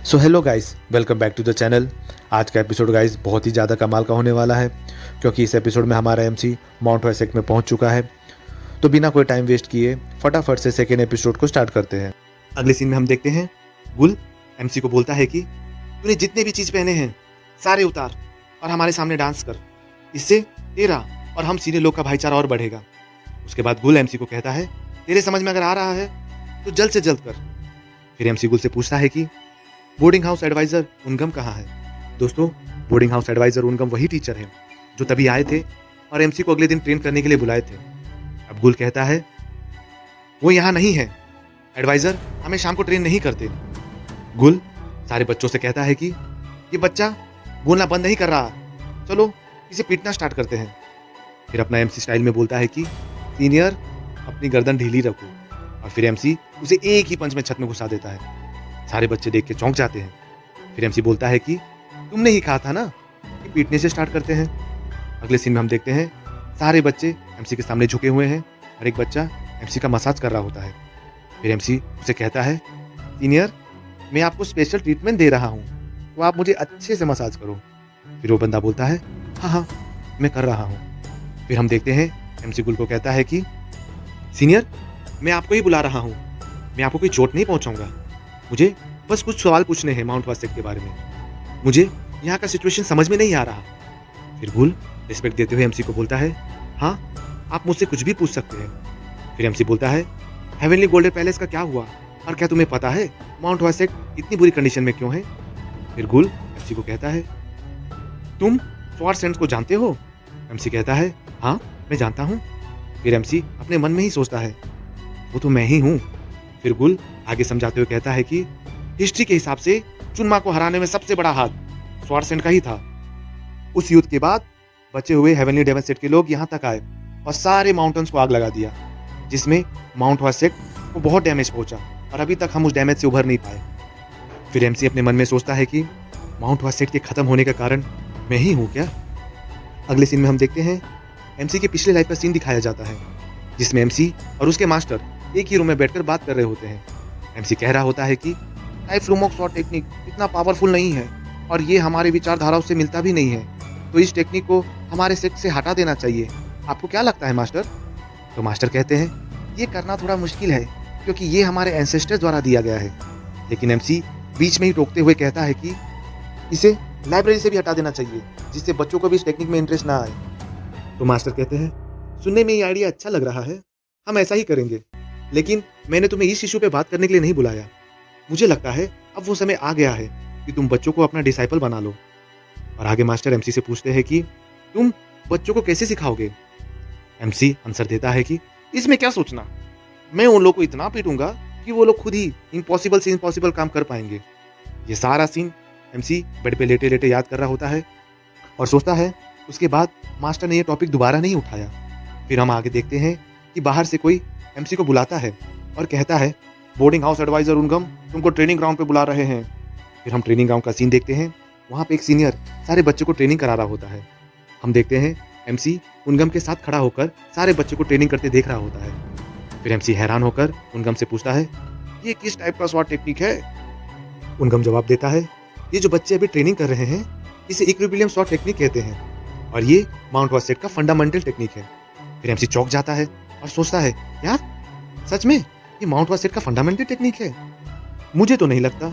So hello guys, welcome back to the channel. आज का episode guys बहुत ही ज़्यादा कमाल का होने वाला है, क्योंकि इस एपिसोड में हमारा एमसी माउंट वाइसेक में पहुंच चुका है। तो बिना कोई टाइम वेस्ट किए फटाफट से सेकेंड एपिसोड को स्टार्ट करते हैं। अगले सीन में हम देखते हैं गुल एमसी को बोलता है कि तूने जितने भी चीज़ पहने हैं सारे उतार और हमारे सामने डांस कर, इससे तेरा और हम सीधे लोग का भाईचारा और बढ़ेगा। उसके बाद गुल एमसी को कहता है तेरे समझ में अगर आ रहा है तो जल्द से जल्द कर। फिर एमसी गुल से पूछता है कि बोर्डिंग हाउस एडवाइजर उनगम कहाँ है। दोस्तों, बोर्डिंग हाउस एडवाइजर उनगम वही टीचर है जो तभी आए थे और एमसी को अगले दिन ट्रेन करने के लिए बुलाए थे। अब गुल कहता है वो यहाँ नहीं है, एडवाइजर हमें शाम को ट्रेन नहीं करते। गुल सारे बच्चों से कहता है कि ये बच्चा बोलना बंद नहीं कर रहा, चलो इसे पीटना स्टार्ट करते हैं। फिर अपना एमसी स्टाइल में बोलता है कि सीनियर अपनी गर्दन ढीली रखो, और फिर एमसी उसे एक ही पंच में छत में घुसा देता है। सारे बच्चे देख के चौंक जाते हैं। फिर एमसी बोलता है कि तुमने ही कहा था ना कि पीटने से स्टार्ट करते हैं। अगले सीन में हम देखते हैं सारे बच्चे एमसी के सामने झुके हुए हैं और एक बच्चा एमसी का मसाज कर रहा होता है। फिर एमसी उसे कहता है सीनियर मैं आपको स्पेशल ट्रीटमेंट दे रहा हूँ, तो आप मुझे अच्छे से मसाज करो। फिर वो बंदा बोलता है हाँ हाँ मैं कर रहा हूँ। फिर हम देखते हैं एमसी गुल को कहता है कि सीनियर मैं आपको ही बुला रहा हूँ, मैं आपको कोई चोट नहीं पहुँचाऊंगा, मुझे बस कुछ सवाल पूछने हैं माउंट वासेक के बारे में, मुझे यहाँ का सिचुएशन समझ में नहीं आ रहा। फिर गुल रिस्पेक्ट देते हुए एमसी को बोलता है हाँ आप मुझसे कुछ भी पूछ सकते हैं। फिर एमसी बोलता है हेवनली गोल्डन पैलेस का क्या हुआ, और क्या तुम्हें पता है माउंट वासेक इतनी बुरी कंडीशन में क्यों है। फिर गुल एमसी को कहता है तुम स्वॉर्ड सेंट्स को जानते हो। एमसी कहता है हाँ मैं जानता हूँ। फिर एमसी अपने मन में ही सोचता है वो तो मैं ही हूँ। फिर गुल आगे समझाते हुए कहता है कि हिस्ट्री के हिसाब से चुनमा को हराने में सबसे बड़ा हाथ स्वॉर्ड सेंट का ही था। उस युद्ध के बाद बचे हुए हेवनली डेवन सेट के लोग यहाँ तक आए और सारे माउंटेन्स को आग लगा दिया, जिसमें माउंट वासेक को बहुत डैमेज पहुंचा और अभी तक हम उस डैमेज से उभर नहीं पाए। फिर एमसी अपने मन में सोचता है कि माउंट वासेक के खत्म होने का कारण मैं ही हूँ क्या। अगले सीन में हम देखते हैं एमसी के पिछले लाइफ का सीन दिखाया जाता है, जिसमें एमसी और उसके मास्टर एक ही रूम में बैठकर बात कर रहे होते हैं। एमसी कह रहा होता है कि टाइफ्लूमॉक्स स्वॉर्ड टेक्निक इतना पावरफुल नहीं है और ये हमारे विचारधाराओं से मिलता भी नहीं है, तो इस टेक्निक को हमारे सेट से हटा देना चाहिए। आपको क्या लगता है मास्टर। तो मास्टर कहते हैं ये करना थोड़ा मुश्किल है क्योंकि ये हमारे एंसेस्टर्स द्वारा दिया गया है। लेकिन एमसी बीच में ही टोकते हुए कहता है कि इसे लाइब्रेरी से भी हटा देना चाहिए, जिससे बच्चों को भी इस टेक्निक में इंटरेस्ट ना आए। तो मास्टर कहते हैं सुनने में ये आइडिया अच्छा लग रहा है, हम ऐसा ही करेंगे, लेकिन मैंने तुम्हें इस इशू पे बात करने के लिए नहीं बुलाया। मुझे लगता है अब वो समय आ गया है कि तुम बच्चों को अपना डिसाइपल बना लो। और आगे मास्टर एमसी से पूछते हैं कि तुम बच्चों को कैसे सिखाओगे। एमसी आंसर देता है कि इसमें क्या सोचना, मैं उन लोगों को इतना पीटूंगा कि वो लोग खुद ही इम्पॉसिबल से इम्पॉसिबल काम कर पाएंगे। ये सारा सीन एमसी बेड पे लेटे लेटे याद कर रहा होता है और सोचता है उसके बाद मास्टर ने ये टॉपिक दोबारा नहीं उठाया। फिर हम आगे देखते हैं कि बाहर से कोई एमसी को बुलाता है और कहता है बोर्डिंग हाउस एडवाइजर उनगम तुमको ट्रेनिंग ग्राउंड पे बुला रहे हैं। फिर हम ट्रेनिंग ग्राउंड का सीन देखते हैं, वहाँ पे एक सीनियर सारे बच्चों को ट्रेनिंग करा रहा होता है। हम देखते हैं एमसी उनगम के साथ खड़ा होकर सारे बच्चों को ट्रेनिंग करते देख रहा होता है। फिर एमसी हैरान होकर उनगम से पूछता है ये किस टाइप का स्वॉर्ड टेक्निक है। उनगम जवाब देता है ये जो बच्चे अभी ट्रेनिंग कर रहे हैं इसे इक्विलिब्रियम स्वॉर्ड टेक्निक कहते हैं और ये माउंट वासेक का फंडामेंटल टेक्निक है। फिर एमसी चौंक जाता है और सोचता है यार सच में ये माउंट वासेक का फंडामेंटल टेक्निक है। मुझे तो नहीं लगता,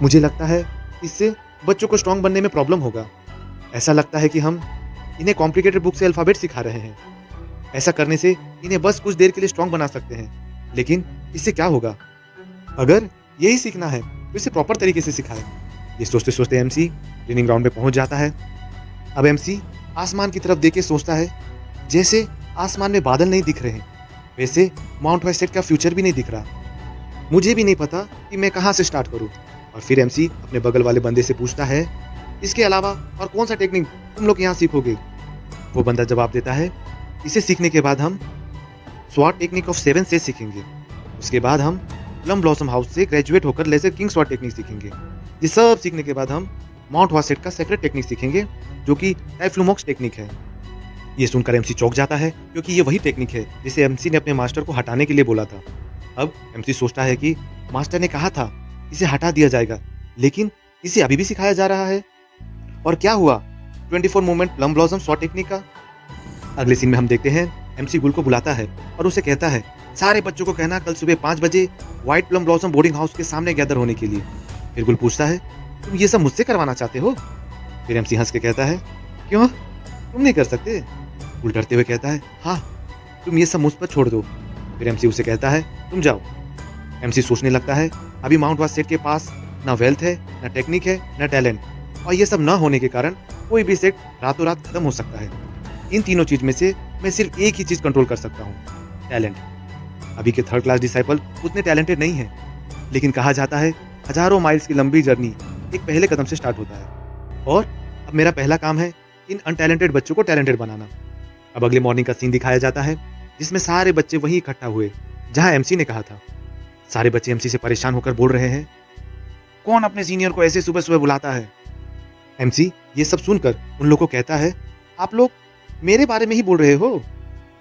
मुझे लगता है इससे बच्चों को स्ट्रांग बनने में प्रॉब्लम होगा। ऐसा लगता है कि हम इन्हें कॉम्प्लिकेटेड बुक से अल्फाबेट सिखा रहे हैं। ऐसा करने से इन्हें बस कुछ देर के लिए स्ट्रांग बना सकते हैं, लेकिन इससे क्या होगा। अगर यही सीखना है तो इसे प्रॉपर तरीके से सिखाएं। ये सोचते सोचते एमसी ट्रेनिंग ग्राउंड में पहुंच जाता है। अब एमसी आसमान की तरफ देख के सोचता है जैसे आसमान में बादल नहीं दिख रहे हैं, वैसे माउंट वासेक का फ्यूचर भी नहीं दिख रहा। मुझे भी नहीं पता कि मैं कहाँ से स्टार्ट करूँ। और फिर एमसी अपने बगल वाले बंदे से पूछता है इसके अलावा और कौन सा टेक्निक तुम लोग यहाँ सीखोगे। वो बंदा जवाब देता है इसे सीखने के बाद हम स्वॉर्ड टेक्निक ऑफ 7 से सीखेंगे, उसके बाद हम प्लम ब्लॉसम हाउस से ग्रेजुएट होकर लेजर किंग स्वॉर्ड टेक्निक सीखेंगे। ये सब सीखने के बाद हम माउंट वासेक का सेक्रेट टेक्निक सीखेंगे जो कि टाइफ्लूमॉक्स टेक्निक है। ये सुनकर एमसी चौंक जाता है क्योंकि ये वही टेक्निक है जिसे एमसी ने अपने मास्टर को हटाने के लिए बोला था। अब एमसी सोचता है कि मास्टर ने कहा था इसे हटा दिया जाएगा, लेकिन इसे अभी भी सिखाया जा रहा है। और क्या हुआ 24 movement plum blossom shot technique का? अगले सीन में हम देखते हैं एमसी गुल को बुलाता है और उसे कहता है सारे बच्चों को कहना कल सुबह 5 बजे white plum blossom boarding house के सामने गैदर होने के लिए। फिर गुल पूछता है तुम ये सब मुझसे करवाना चाहते हो? फिर एमसी हंस के कहता है क्यों, तुम नहीं कर सकते? गुल डरते हुए कहता है हाँ, तुम ये सब मुझ पर छोड़ दो। फिर एमसी उसे कहता है तुम जाओ। एमसी सोचने लगता है अभी माउंट वासेट के पास ना वेल्थ है, ना टेक्निक है, ना टैलेंट, और ये सब ना होने के कारण कोई भी सेट रातों रात खत्म हो सकता है। इन तीनों चीज में से मैं सिर्फ एक ही चीज कंट्रोल कर सकता हूँ, टैलेंट। अभी के थर्ड क्लास डिसाइपल उतने टैलेंटेड नहीं है, लेकिन कहा जाता है हजारों माइल्स की लंबी जर्नी एक पहले कदम से स्टार्ट होता है, और अब मेरा पहला काम है इन अनटैलेंटेड बच्चों को टैलेंटेड बनाना। अब अगले मॉर्निंग का सीन दिखाया जाता है जिसमें सारे बच्चे वहीं इकट्ठा हुए जहां एमसी ने कहा था। सारे बच्चे एमसी से परेशान होकर बोल रहे हैं कौन अपने सीनियर को ऐसे सुबह सुबह बुलाता है? एमसी ये सब सुनकर उन लोगों को कहता है आप लोग मेरे बारे में ही बोल रहे हो?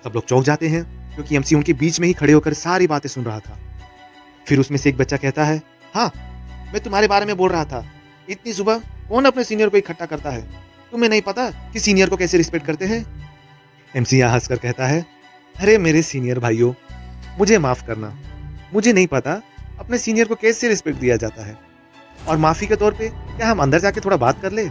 सब लोग चौंक जाते हैं क्योंकि एमसी उनके बीच में ही खड़े होकर सारी बातें सुन रहा था। फिर उसमें से एक बच्चा कहता है हाँ, मैं तुम्हारे बारे में बोल रहा था। इतनी सुबह कौन अपने सीनियर को इकट्ठा करता है? तुम्हें नहीं पता कि सीनियर को कैसे रिस्पेक्ट करते हैं? एमसी यहाँ हंसकर कहता है अरे मेरे सीनियर भाइयों, मुझे माफ करना, मुझे नहीं पता अपने सीनियर को कैसे रिस्पेक्ट दिया जाता है, और माफी के तौर पे क्या हम अंदर जाके थोड़ा बात कर ले?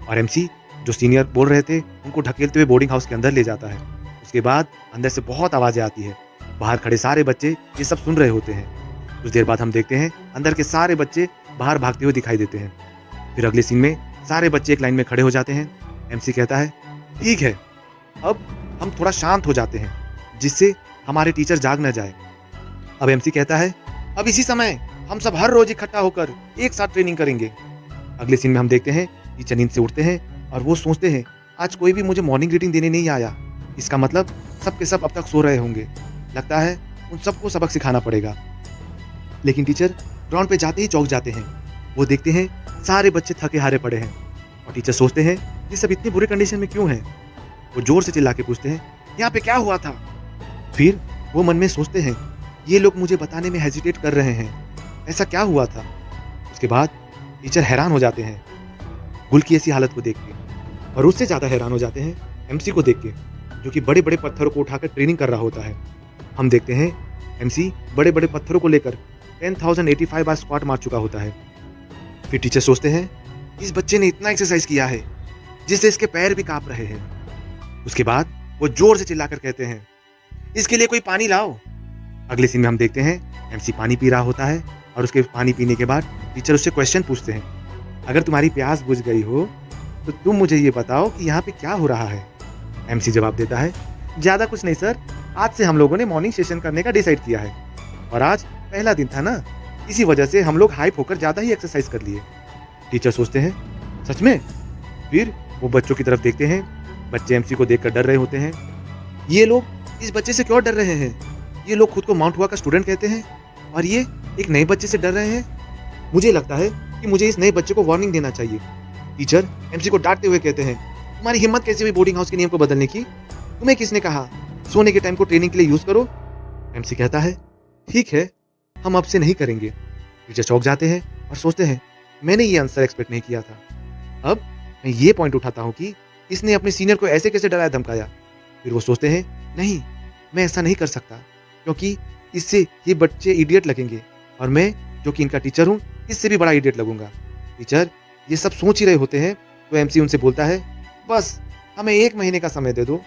और एमसी जो सीनियर बोल रहे थे उनको ढकेलते हुए बोर्डिंग हाउस के अंदर ले जाता है। उसके बाद अंदर से बहुत आवाजें आती है। बाहर खड़े सारे बच्चे ये सब सुन रहे होते हैं। कुछ देर बाद हम देखते हैं अंदर के सारे बच्चे बाहर भागते हुए दिखाई देते हैं। फिर अगले सीन में सारे बच्चे एक लाइन में खड़े हो जाते हैं। एमसी कहता है ठीक है, अब हम थोड़ा शांत हो जाते हैं जिससे हमारे टीचर जाग न जाए। अब एमसी कहता है अब इसी समय हम सब हर रोज इकट्ठा होकर एक साथ ट्रेनिंग करेंगे। अगले सीन में हम देखते हैं टीचर नींद से उठते हैं और वो सोचते हैं आज कोई भी मुझे मॉर्निंग रीडिंग देने नहीं आया, इसका मतलब सब के सब अब तक सो रहे होंगे। लगता है उन सबको सबक सिखाना पड़ेगा। लेकिन टीचर ग्राउंड पे जाते ही चौंक जाते हैं। वो देखते हैं सारे बच्चे थके हारे पड़े हैं, और टीचर सोचते हैं ये सब इतने बुरे कंडीशन में क्यों हैं। वो जोर से चिल्ला के पूछते हैं यहाँ पे क्या हुआ था? फिर वो मन में सोचते हैं ये लोग मुझे बताने में हेजिटेट कर रहे हैं, ऐसा क्या हुआ था? उसके बाद टीचर हैरान हो जाते हैं गुल की ऐसी हालत को देख के, और उससे ज़्यादा हैरान हो जाते हैं एमसी को देख के, जो कि बड़े बड़े पत्थरों को उठाकर ट्रेनिंग कर रहा होता है। हम देखते हैं एमसी बड़े बड़े पत्थरों को लेकर 10,085 बार स्क्वाट मार चुका होता है। फिर टीचर सोचते हैं इस बच्चे ने इतना एक्सरसाइज किया है जिससे इसके पैर भी कांप रहे हैं। उसके बाद वो जोर से चिल्लाकर कहते हैं इसके लिए कोई पानी लाओ। अगले सीन में हम देखते हैं एमसी पानी पी रहा होता है, और उसके पानी पीने के बाद टीचर उससे क्वेश्चन पूछते हैं अगर तुम्हारी प्यास बुझ गई हो तो तुम मुझे ये बताओ कि यहाँ पे क्या हो रहा है? एमसी जवाब देता है ज़्यादा कुछ नहीं सर, आज से हम लोगों ने मॉर्निंग सेशन करने का डिसाइड किया है, और आज पहला दिन था ना, इसी वजह से हम लोग हाइप होकर ज़्यादा ही एक्सरसाइज कर लिए। टीचर सोचते हैं सच में? फिर वो बच्चों की तरफ देखते हैं। बच्चे एमसी को देखकर डर रहे होते हैं। ये लोग इस बच्चे से क्यों डर रहे हैं? ये लोग खुद को माउंट हुआ का स्टूडेंट कहते हैं, और ये एक नए बच्चे से डर रहे हैं। मुझे लगता है कि मुझे इस नए बच्चे को वार्निंग देना चाहिए। टीचर एमसी को डांटते हुए कहते हैं तुम्हारी हिम्मत कैसे हुई बोर्डिंग हाउस के नियम को बदलने की? तुम्हें किसने कहा सोने के टाइम को ट्रेनिंग के लिए यूज करो? एमसी कहता है ठीक है, हम अब से नहीं करेंगे। टीचर चौंक जाते हैं और सोचते हैं मैंने ये आंसर एक्सपेक्ट नहीं किया था। अब मैं ये पॉइंट उठाता हूँ कि इसने अपने सीनियर को ऐसे कैसे डराया धमकाया। फिर वो सोचते हैं नहीं, मैं ऐसा नहीं कर सकता, क्योंकि इससे ये बच्चे इडियट लगेंगे, और मैं जो कि इनका टीचर हूँ इससे भी बड़ा इडियट लगूंगा। टीचर ये सब सोच ही रहे होते हैं तो एमसी उनसे बोलता है बस हमें 1 महीने का समय दे दो,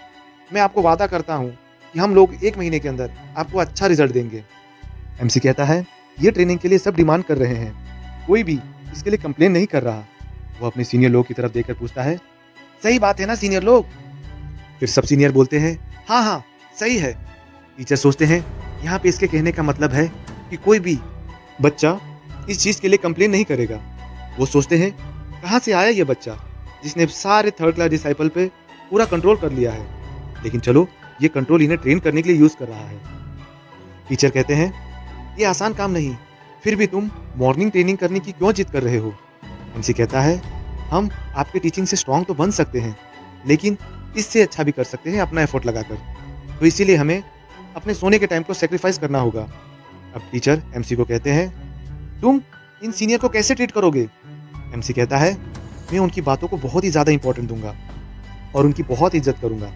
मैं आपको वादा करता हूँ कि हम लोग 1 महीने के अंदर आपको अच्छा रिजल्ट देंगे। एमसी कहता है ये ट्रेनिंग के लिए सब डिमांड कर रहे हैं, कोई भी इसके लिए कंप्लेन नहीं कर रहा। वो अपने सीनियर लोग की तरफ देखकर पूछता है सही बात है ना सीनियर लोग? फिर सब सीनियर बोलते हैं हाँ हाँ सही है। टीचर सोचते हैं यहाँ पे इसके कहने का मतलब है कि कोई भी बच्चा इस चीज़ के लिए कंप्लेन नहीं करेगा। वो सोचते हैं कहाँ से आया ये बच्चा जिसने सारे थर्ड क्लास डिसाइपल पे पूरा कंट्रोल कर लिया है, लेकिन चलो ये कंट्रोल इन्हें ट्रेन करने के लिए यूज़ कर रहा है। टीचर कहते हैं ये आसान काम नहीं, फिर भी तुम मॉर्निंग ट्रेनिंग करने की क्यों जिद कर रहे हो? एमसी कहता है हम आपके टीचिंग से स्ट्रांग तो बन सकते हैं, लेकिन इससे अच्छा भी कर सकते हैं अपना एफर्ट लगाकर, तो इसीलिए हमें अपने सोने के टाइम को सेक्रीफाइस करना होगा। अब टीचर एमसी को कहते हैं तुम इन सीनियर को कैसे ट्रीट करोगे? एमसी कहता है, मैं उनकी बातों को बहुत ही ज़्यादा इंपॉर्टेंट दूंगा और उनकी बहुत इज्जत करूंगा।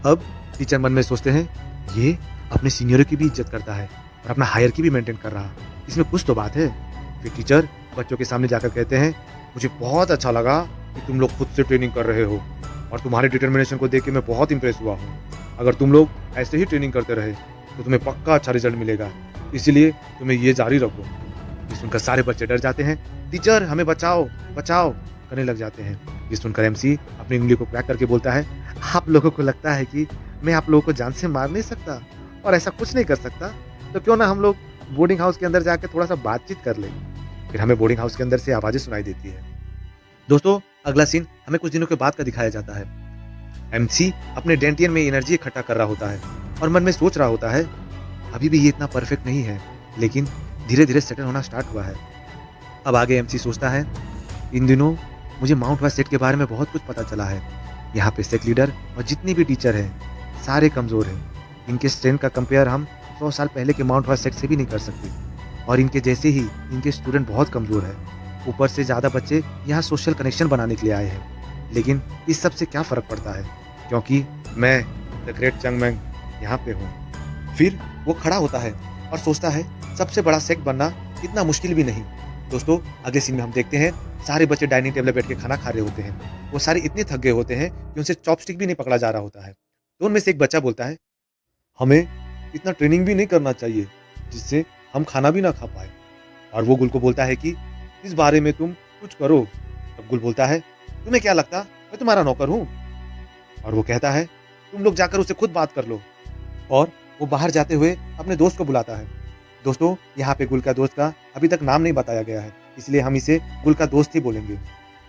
अब टीचर मन में सोचते हैं, ये अपने सीनियरों की भी इज्जत करता है और अपना हायर की भी मेंटेन कर रहा, इसमें कुछ तो बात है। फिर टीचर बच्चों के सामने जाकर कहते हैं, मुझे बहुत अच्छा लगा कि तुम लोग खुद से ट्रेनिंग कर रहे हो और तुम्हारे डिटर्मिनेशन को देख के मैं बहुत इंप्रेस हुआ हूँ। अगर तुम लोग ऐसे ही ट्रेनिंग करते रहे तो तुम्हें पक्का अच्छा रिजल्ट मिलेगा, इसलिए तुम्हें ये जारी रखो। ये सुनकर सारे बच्चे डर जाते हैं, टीचर हमें बचाओ बचाओ करने लग जाते हैं। ये सुनकर एमसी अपनी उंगली को क्रैक करके बोलता है, आप लोगों को लगता है कि मैं आप लोगों को जान से मार नहीं सकता और ऐसा कुछ नहीं कर सकता, तो क्यों ना हम लोग बोर्डिंग हाउस के अंदर जाकर थोड़ा सा बातचीत कर लें। फिर हमें बोर्डिंग हाउस के अंदर से आवाजें सुनाई देती है। दोस्तों अगला सीन हमें कुछ दिनों के बाद का दिखाया जाता है। एमसी अपने डेंटियन में एनर्जी इकट्ठा कर रहा होता है और मन में सोच रहा होता है, अभी भी ये इतना परफेक्ट नहीं है, लेकिन धीरे धीरे सेटल होना स्टार्ट हुआ है। अब आगे एमसी सोचता है, इन दिनों मुझे माउंट वाइज सेट के बारे में बहुत कुछ पता चला है। यहाँ पे सेट लीडर और जितनी भी टीचर हैं सारे कमज़ोर हैं। इनके स्ट्रेंथ का कंपेयर हम 100 साल पहले के माउंट वाइज सेट से भी नहीं कर सकते और इनके जैसे ही इनके स्टूडेंट बहुत कमज़ोर है। ऊपर से ज़्यादा बच्चे यहाँ सोशल कनेक्शन बनाने के लिए आए हैं, लेकिन इस सब से क्या फ़र्क पड़ता है, क्योंकि मैं द ग्रेट चंगमैंग यहाँ पे हूँ। फिर वो खड़ा होता है और सोचता है, सबसे बड़ा सेक्ट बनना इतना मुश्किल भी नहीं। दोस्तों अगले सीन में हम देखते हैं सारे बच्चे डाइनिंग टेबल पे बैठ के खाना खा रहे होते हैं। वो सारे इतने थक गए होते हैं कि उनसे चॉपस्टिक भी नहीं पकड़ा जा रहा होता है। तो उनमें से एक बच्चा बोलता है, हमें इतना ट्रेनिंग भी नहीं करना चाहिए जिससे हम खाना भी ना खा पाए। और वो गुल को बोलता है कि इस बारे में तुम कुछ करो। तब गुल बोलता है, तुम्हें क्या लगता मैं तुम्हारा नौकर हूँ? और वो कहता है, तुम लोग जाकर उससे खुद बात कर लो। और वो बाहर जाते हुए अपने दोस्त को बुलाता है। दोस्तों यहाँ पे गुल का दोस्त का अभी तक नाम नहीं बताया गया है, इसलिए हम इसे गुल का दोस्त ही बोलेंगे।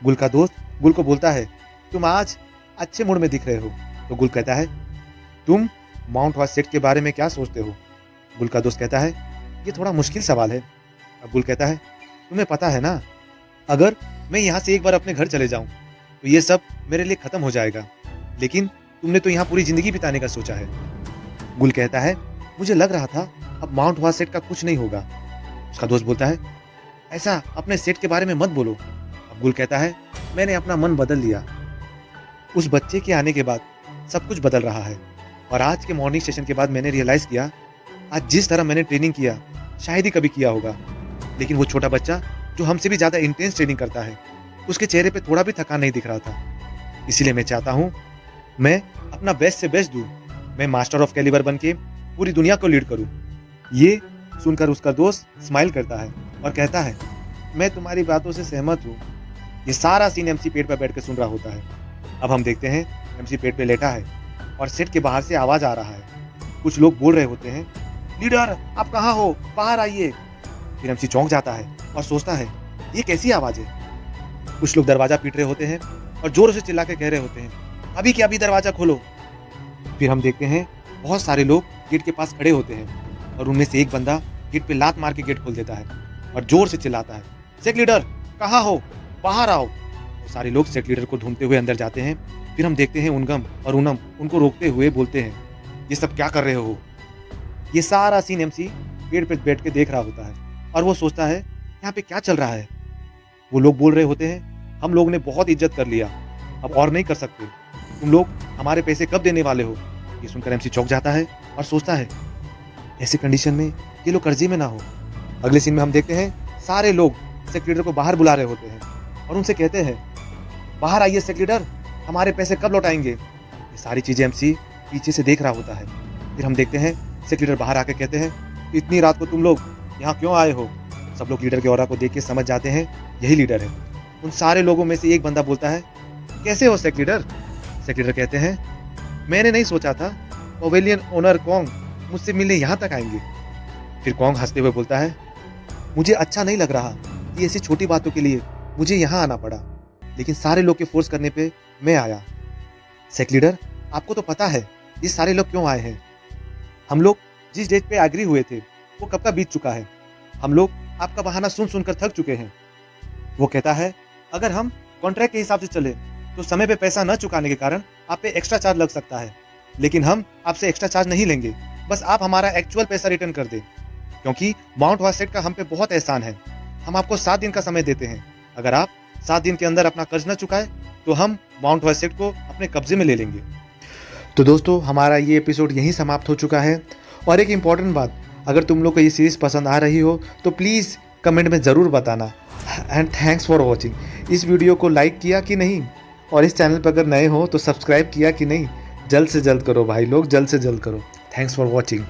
गुल का दोस्त गुल को बोलता है, तुम आज अच्छे मूड में दिख रहे हो। तो गुल कहता है, तुम माउंट वाइज सेट के बारे में क्या सोचते हो? गुल का दोस्त कहता है, ये थोड़ा मुश्किल सवाल है। अब गुल कहता है, तुम्हें पता है ना, अगर मैं यहाँ से एक बार अपने घर चले जाऊँ तो ये सब मेरे लिए खत्म हो जाएगा, लेकिन तुमने तो यहाँ पूरी जिंदगी बिताने का सोचा है। गुल कहता है, मुझे लग रहा था अब माउंट वाइज सेट का कुछ नहीं होगा। उसका दोस्त बोलता है, ऐसा अपने सेट के बारे में मत बोलो। अब गुल कहता है, मैंने अपना मन बदल लिया। उस बच्चे के आने के बाद सब कुछ बदल रहा है और आज के मॉर्निंग सेशन के बाद मैंने रियलाइज किया, आज जिस तरह मैंने ट्रेनिंग किया शायद ही कभी किया होगा, लेकिन वो छोटा बच्चा जो हमसे भी ज्यादा इंटेंस ट्रेनिंग करता है, उसके चेहरे पे थोड़ा भी थकान नहीं दिख रहा था। इसीलिए मैं चाहता हूँ मैं अपना बेस्ट से बेस्ट दूं, मैं मास्टर ऑफ कैलिबर बन के पूरी दुनिया को लीड करूं। ये सुनकर उसका दोस्त स्माइल करता है और कहता है, मैं तुम्हारी बातों से सहमत हूँ। ये सारा सीन एमसी पेड़ पर बैठ कर सुन रहा होता है। अब हम देखते हैं एमसी पेड़ पे लेटा है और सेट के बाहर से आवाज आ रहा है। कुछ लोग बोल रहे होते हैं, लीडर आप कहाँ हो, बाहर आइए। फिर एमसी चौंक जाता है और सोचता है, ये कैसी आवाज है? कुछ लोग दरवाजा पीट रहे होते हैं और जोर से चिल्ला के कह रहे होते हैं, अभी क्या, अभी दरवाजा खोलो। फिर हम देखते हैं बहुत सारे लोग गेट के पास खड़े होते हैं और उनमें से एक बंदा गेट पे लात मार के गेट खोल देता है और जोर से चिल्लाता है, सेट लीडर कहाँ हो, बाहर आओ। तो सारे लोग सेट लीडर को ढूंढते हुए अंदर जाते हैं। फिर हम देखते हैं उनगम और उनम उनको रोकते हुए बोलते हैं, ये सब क्या कर रहे हो? ये सारा सीन एमसी पेड़ पे बैठ के देख रहा होता है और वो सोचता है, यहाँ पे क्या चल रहा है? वो लोग बोल रहे होते हैं, हम लोग ने बहुत इज्जत कर लिया, अब और नहीं कर सकते, तुम लोग हमारे पैसे कब देने वाले हो? ये सुनकर एमसी चौंक जाता है और सोचता है, ऐसी कंडीशन में ये लोग कर्जे में ना हो। अगले सीन में हम देखते हैं सारे लोग सेक्रेटरी को बाहर बुला रहे होते हैं और उनसे कहते हैं, बाहर आइए सेक्रेटरी, हमारे पैसे कब लौटाएंगे? ये सारी चीजें एमसी पीछे से देख रहा होता है। फिर हम देखते हैं सेक्रेटरी बाहर आके कहते हैं, इतनी रात को तुम लोग यहाँ क्यों आए हो? सब लोग लीडर के ऑरा को देख के समझ जाते हैं यही लीडर है। उन सारे लोगों में से एक बंदा बोलता है, कैसे हो सेक्रेटरी? सेक्रेटरी कहते हैं, मैंने नहीं सोचा था पवेलियन ओनर कॉन्ग मुझसे मिलने यहाँ तक आएंगे। फिर कॉन्ग हंसते हुए बोलता है, मुझे अच्छा नहीं लग रहा कि ऐसी छोटी बातों के लिए मुझे यहाँ आना पड़ा, लेकिन सारे लोग के फोर्स करने पे मैं आया। सेक लीडर, आपको तो पता है ये सारे लोग क्यों आए हैं। हम लोग जिस डेट पे एग्री हुए थे वो कब का बीत चुका है। हम लोग आपका बहाना सुन सुनकर थक चुके हैं। वो कहता है, अगर हम कॉन्ट्रैक्ट के हिसाब से चले तो समय पे पैसा न चुकाने के कारण आप पे एक्स्ट्रा चार्ज लग सकता है, लेकिन हम आपसे एक्स्ट्रा चार्ज नहीं लेंगे, बस आप हमारा एक्चुअल पैसा रिटर्न कर दें, क्योंकि माउंट वाइज सेट का हम पे बहुत एहसान है। हम आपको 7 दिन का समय देते हैं। अगर आप 7 दिन के अंदर अपना कर्ज न चुकाए तो हम माउंट वैसेट को अपने कब्जे में ले लेंगे। तो दोस्तों, हमारा ये एपिसोड यहीं समाप्त हो चुका है। और एक इम्पॉर्टेंट बात, अगर तुम लोग को ये सीरीज़ पसंद आ रही हो तो प्लीज़ कमेंट में ज़रूर बताना। And thanks for watching. इस वीडियो को लाइक किया कि नहीं, और इस चैनल पर अगर नए हो तो सब्सक्राइब किया कि नहीं, जल्द से जल्द करो भाई लोग, जल्द से जल्द करो। Thanks for watching.